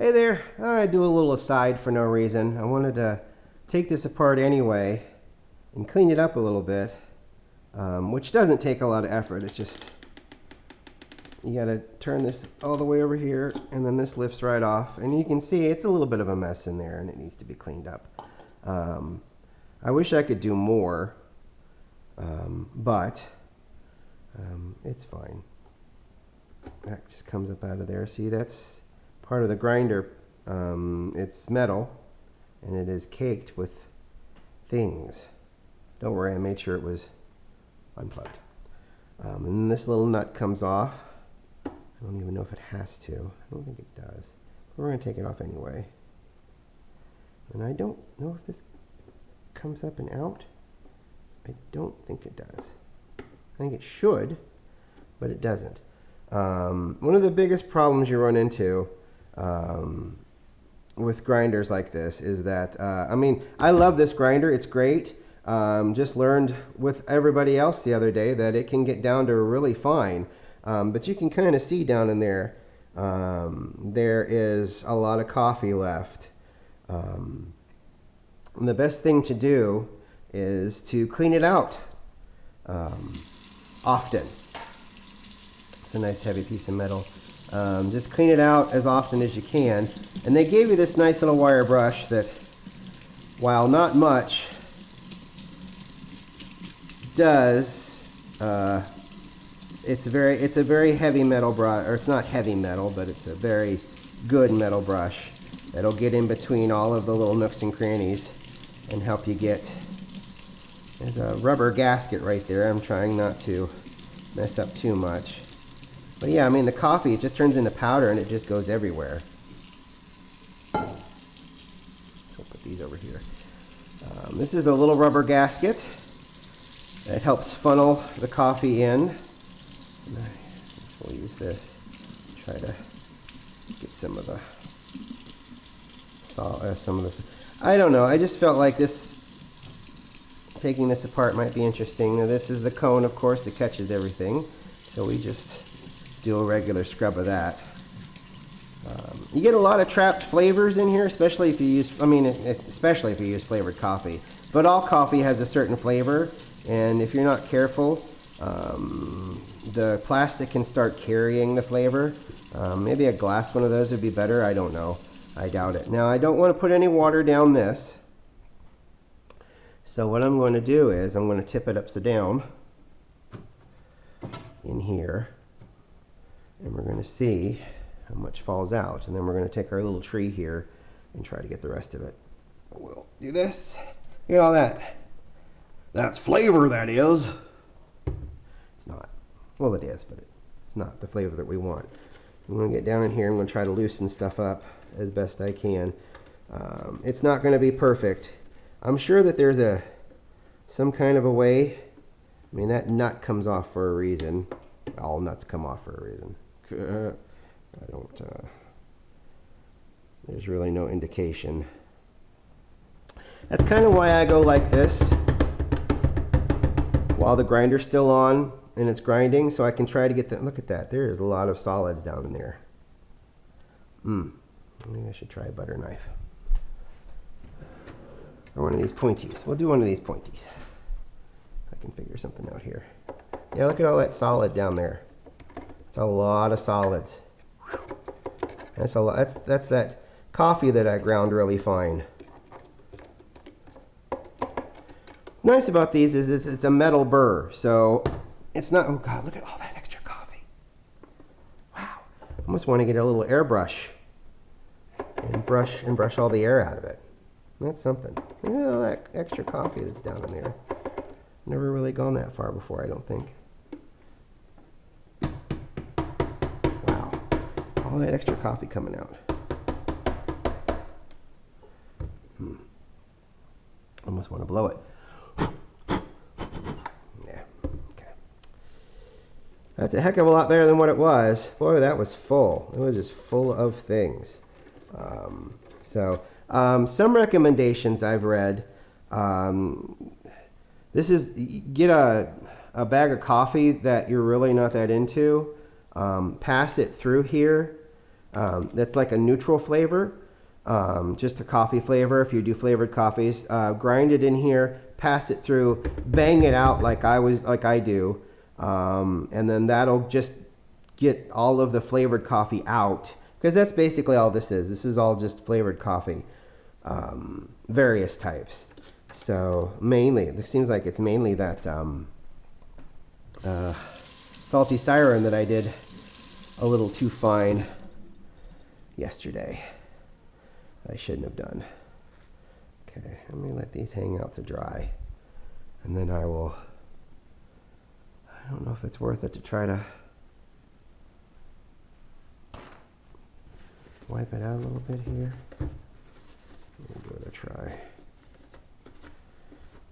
Hey there, I do a little aside for no reason. I wanted to take this apart anyway and clean it up a little bit, which doesn't take a lot of effort. It's just, you gotta turn this all the way over here and then this lifts right off. And you can see it's a little bit of a mess in there and it needs to be cleaned up. I wish I could do more, but it's fine. That just comes up out of there. See, that's part of the grinder. It's metal and it is caked with things. Don't worry, I made sure it was unplugged. And then this little nut comes off. I don't even know if it has to. I don't think it does. We're going to take it off anyway. And I don't know if this comes up and out. I don't think it does. I think it should, but it doesn't. One of the biggest problems you run into with grinders like this is that, I mean, I love this grinder. It's great. Just learned with everybody else the other day that it can get down to really fine. But you can kind of see down in there, there is a lot of coffee left. And the best thing to do is to clean it out often. It's a nice heavy piece of metal. Just clean it out as often as you can. And they gave you this nice little wire brush that, while not much, does, it's a very heavy metal brush, or it's not heavy metal, but it's a very good metal brush that'll get in between all of the little nooks and crannies and help you get. There's a rubber gasket right there. I'm trying not to mess up too much. But yeah, I mean, the coffee, it just turns into powder and it just goes everywhere. So I'll put these over here. This is a little rubber gasket. It helps funnel the coffee in. We'll use this to try to get some of this. I don't know. I just felt like taking this apart might be interesting. Now, this is the cone, of course, that catches everything. So we just do a regular scrub of that. You get a lot of trapped flavors in here, especially if you use flavored coffee. But all coffee has a certain flavor, and if you're not careful, the plastic can start carrying the flavor. Maybe a glass one of those would be better. I don't know. I doubt it. Now, I don't want to put any water down this. So what I'm going to do is I'm going to tip it upside down in here. And we're going to see how much falls out. And then we're going to take our little tree here and try to get the rest of it. We'll do this. Look at all that. That's flavor, that is. It's not. Well, it is, but it's not the flavor that we want. I'm going to get down in here. I'm going to try to loosen stuff up as best I can. It's not going to be perfect. I'm sure that there's some kind of a way. I mean, that nut comes off for a reason. All nuts come off for a reason. There's really no indication. That's kind of why I go like this while the grinder's still on and it's grinding, so I can try to get that. Look at that. There is a lot of solids down in there. Maybe I should try a butter knife. Or one of these pointies. We'll do one of these pointies. I can figure something out here. Yeah, look at all that solid down there. It's a lot of solids. That's a lot. That's that coffee that I ground really fine. What's nice about these is it's a metal burr, so it's not. Oh God, look at all that extra coffee. Wow. I almost want to get a little airbrush and brush all the air out of it. That's something. Look at all that extra coffee that's down in there. Never really gone that far before, I don't think. Wow. All that extra coffee coming out. Almost want to blow it. Yeah. Okay. That's a heck of a lot better than what it was. Boy, that was full. It was just full of things. Some recommendations I've read. This is, get a bag of coffee that you're really not that into. Pass it through here that's like a neutral flavor, just a coffee flavor. If you do flavored coffees, grind it in here, pass it through, bang it out like I do, and then that'll just get all of the flavored coffee out, because that's basically all this is. This is all just flavored coffee, various types. So mainly, it seems like it's mainly that salty siren that I did a little too fine yesterday. I shouldn't have done. Okay, let me let these hang out to dry, and then I don't know if it's worth it to try to wipe it out a little bit here. Let me give it a try.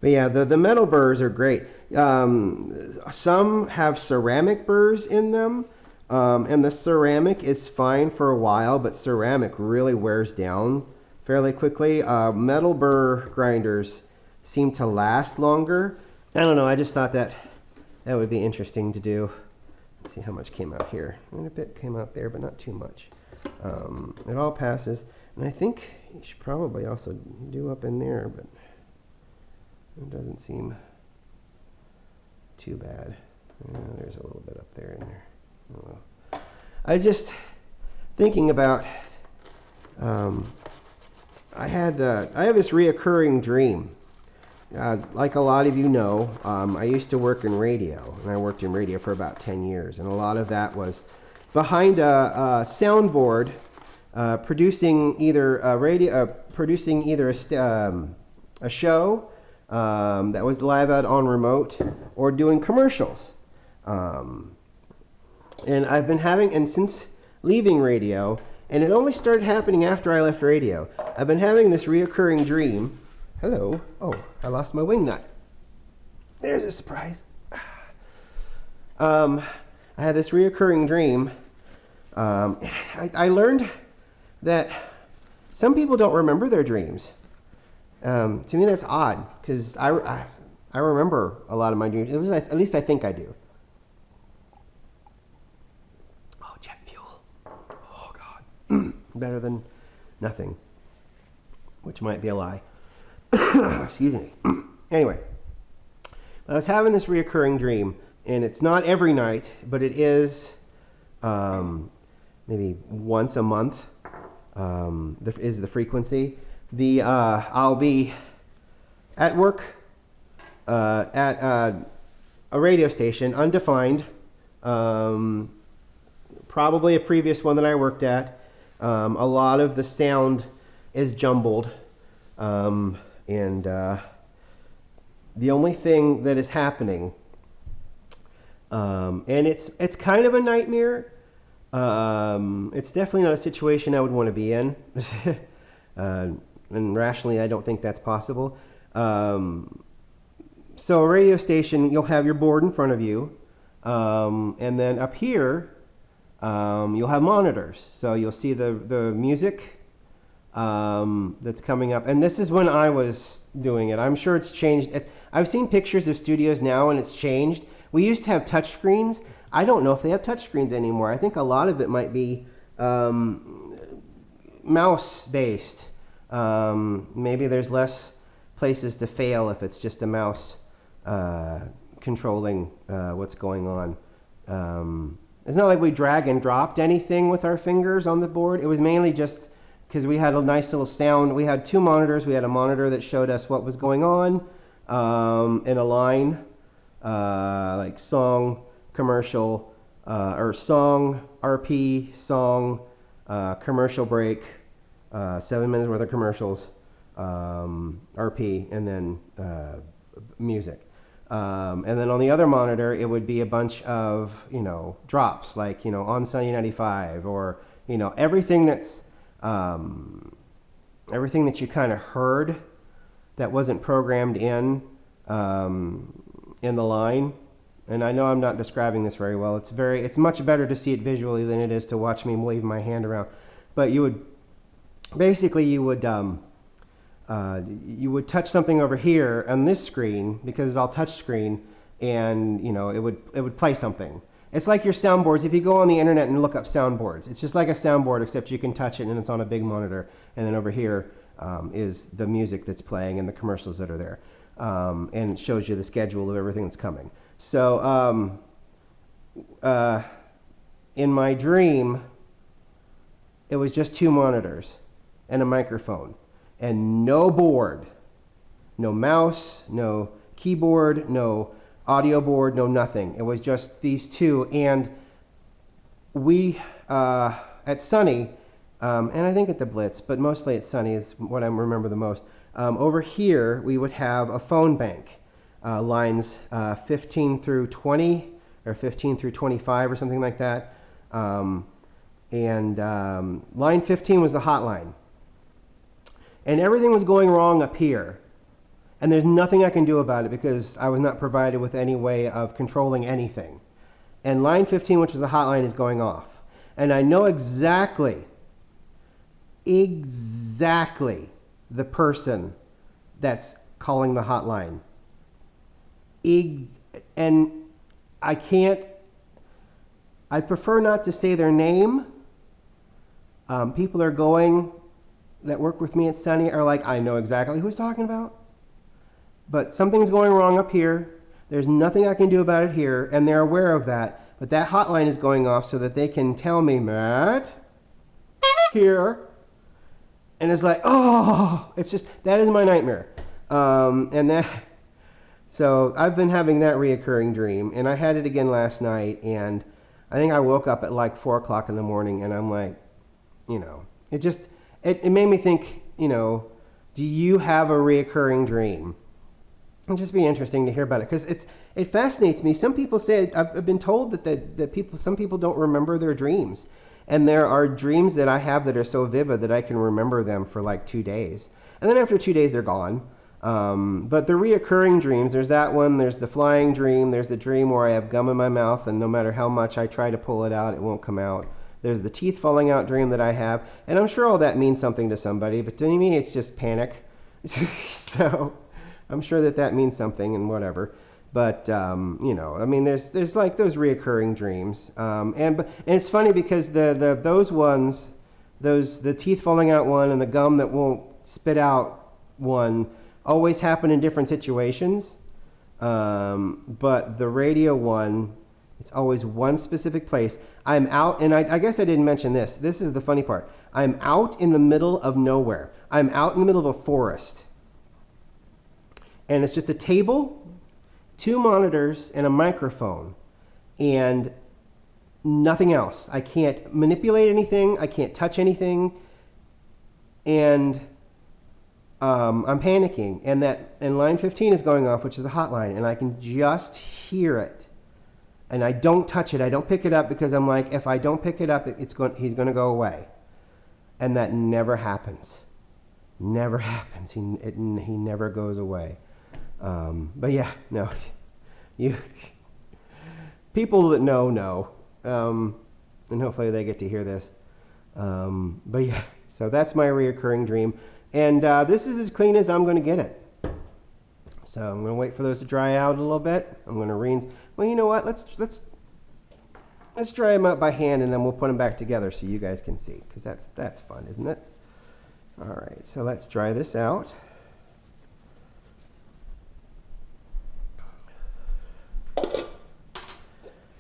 But yeah, the metal burrs are great. Some have ceramic burrs in them, and the ceramic is fine for a while, but ceramic really wears down fairly quickly. Metal burr grinders seem to last longer. I don't know, I just thought that would be interesting to do. Let's see how much came out here. And a bit came out there, but not too much. It all passes, and I think you should probably also do up in there, but it doesn't seem too bad. There's a little bit up there in there. Oh, well. I was just thinking about, I have this reoccurring dream. Like a lot of you know, I used to work in radio, and I worked in radio for about 10 years, and a lot of that was behind a soundboard, producing either a show that was live out on remote, or doing commercials. And I've been having, and since leaving radio, and it only started happening after I left radio, I've been having this reoccurring dream. Hello. Oh, I lost my wing nut. There's a surprise. I had this reoccurring dream. I learned that some people don't remember their dreams. To me, that's odd, because I remember a lot of my dreams. At least I think I do. Oh, jet fuel. Oh, God. Better than nothing, which might be a lie. Excuse me. Anyway, I was having this reoccurring dream, and it's not every night, but it is maybe once a month is the frequency. I'll be at work at a radio station, undefined, probably a previous one that I worked at. A lot of the sound is jumbled, and the only thing that is happening, and it's kind of a nightmare. It's definitely not a situation I would want to be in. And rationally, I don't think that's possible. So a radio station, you'll have your board in front of you, and then up here, you'll have monitors. So you'll see the music that's coming up. And this is when I was doing it. I'm sure it's changed. I've seen pictures of studios now, and it's changed. We used to have touch screens. I don't know if they have touch screens anymore. I think a lot of it might be mouse-based. Maybe there's less places to fail if it's just a mouse controlling what's going on. It's not like we drag and dropped anything with our fingers on the board. It was mainly just because we had a nice little sound. We had two monitors. We had a monitor that showed us what was going on in a line, like song, commercial, or song, RP, song, commercial break, 7 minutes worth of commercials, RP, and then music. And then on the other monitor, it would be a bunch of, drops, like, on Sunny 95, or, everything that's, everything that you kind of heard that wasn't programmed in the line. And I know I'm not describing this very well. It's much better to see it visually than it is to watch me wave my hand around. But you would touch something over here on this screen, because it's all touch screen, and it would play something. It's like your soundboards. If you go on the internet and look up soundboards, it's just like a soundboard, except you can touch it and it's on a big monitor. And then over here is the music that's playing and the commercials that are there. And it shows you the schedule of everything that's coming. So in my dream, it was just 2 monitors and a microphone and no board, no mouse, no keyboard, no audio board, no nothing. It was just these 2. And we, at Sunny, and I think at the Blitz, but mostly at Sunny is what I remember the most. Over here, we would have a phone bank, lines 15 through 20 or 15 through 25 or something like that. And line 15 was the hotline. And everything was going wrong up here. And there's nothing I can do about it because I was not provided with any way of controlling anything. And line 15, which is the hotline, is going off. And I know exactly the person that's calling the hotline. And I prefer not to say their name. People are going that work with me at Sunny are like, I know exactly who he's talking about. But something's going wrong up here. There's nothing I can do about it here, and they're aware of that. But that hotline is going off so that they can tell me, Matt, here. And it's like, oh, it's just, that is my nightmare. So I've been having that reoccurring dream, and I had it again last night, and I think I woke up at like 4 o'clock in the morning, and I'm like, it made me think, do you have a reoccurring dream? It'd just be interesting to hear about it because it fascinates me. Some people say, I've been told that some people don't remember their dreams. And there are dreams that I have that are so vivid that I can remember them for like 2 days. And then after 2 days, they're gone. But the reoccurring dreams, there's that one, there's the flying dream, there's the dream where I have gum in my mouth and no matter how much I try to pull it out, it won't come out. There's the teeth falling out dream that I have. And I'm sure all that means something to somebody, but to me, it's just panic. So I'm sure that means something and whatever. But, there's like those reoccurring dreams. And it's funny because those ones, the teeth falling out one and the gum that won't spit out one always happen in different situations. But the radio one, it's always one specific place. I'm out, and I guess I didn't mention this. This is the funny part. I'm out in the middle of nowhere. I'm out in the middle of a forest. And it's just a table, 2 monitors, and a microphone, and nothing else. I can't manipulate anything. I can't touch anything, and I'm panicking. And line 15 is going off, which is the hotline, and I can just hear it. And I don't touch it. I don't pick it up because I'm like, if I don't pick it up, he's going to go away. And that never happens. Never happens. He never goes away. But yeah, no, people that know, and hopefully they get to hear this. But yeah, so that's my reoccurring dream, and this is as clean as I'm going to get it. So I'm going to wait for those to dry out a little bit. I'm going to rinse. Well, you know what? Let's dry them out by hand, and then we'll put them back together so you guys can see, because that's fun, isn't it? All right, so let's dry this out.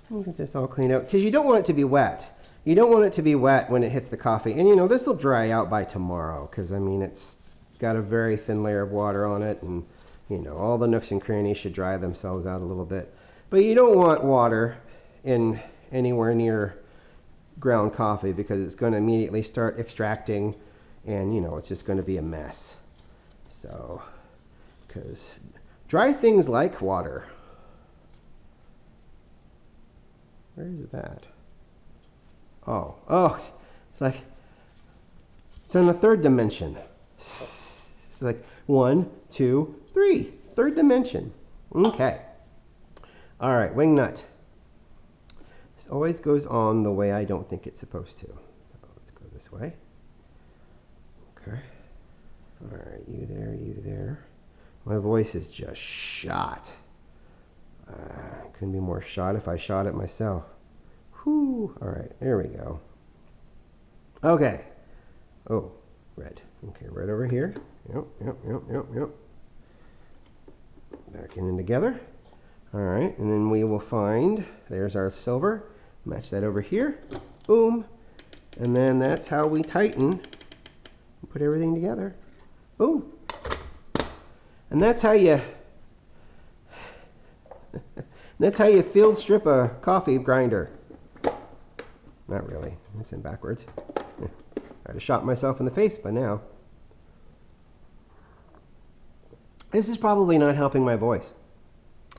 We'll get this all cleaned out because you don't want it to be wet. You don't want it to be wet when it hits the coffee. And this will dry out by tomorrow because it's got a very thin layer of water on it, and all the nooks and crannies should dry themselves out a little bit. But you don't want water in anywhere near ground coffee because it's going to immediately start extracting, and it's just going to be a mess. So, because dry things like water. Where is that? Oh, it's like, it's in the 3rd dimension. It's like 1, 2, 3, 3rd dimension. Okay. All right, wing nut. This always goes on the way I don't think it's supposed to. So let's go this way. Okay. All right, you there. My voice is just shot. Couldn't be more shot if I shot it myself. Whew. All right, there we go. Okay. Oh, red. Okay, right over here. Yep. Back in and together. All right, and then we will find, there's our silver. Match that over here. Boom. And then that's how we tighten and put everything together. Boom. And that's how you field strip a coffee grinder. Not really. It's in backwards. I'd have shot myself in the face by now. This is probably not helping my voice.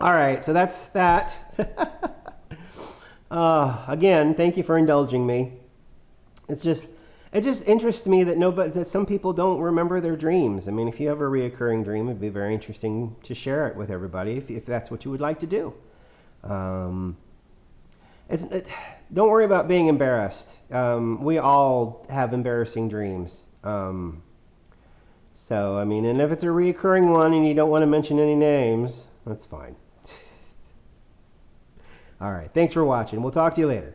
All right, so that's that. Again, thank you for indulging me. It just interests me that some people don't remember their dreams. I mean, if you have a reoccurring dream, it'd be very interesting to share it with everybody if that's what you would like to do. Don't worry about being embarrassed. We all have embarrassing dreams. So, I mean, and if it's a reoccurring one and you don't want to mention any names, that's fine. All right, thanks for watching. We'll talk to you later.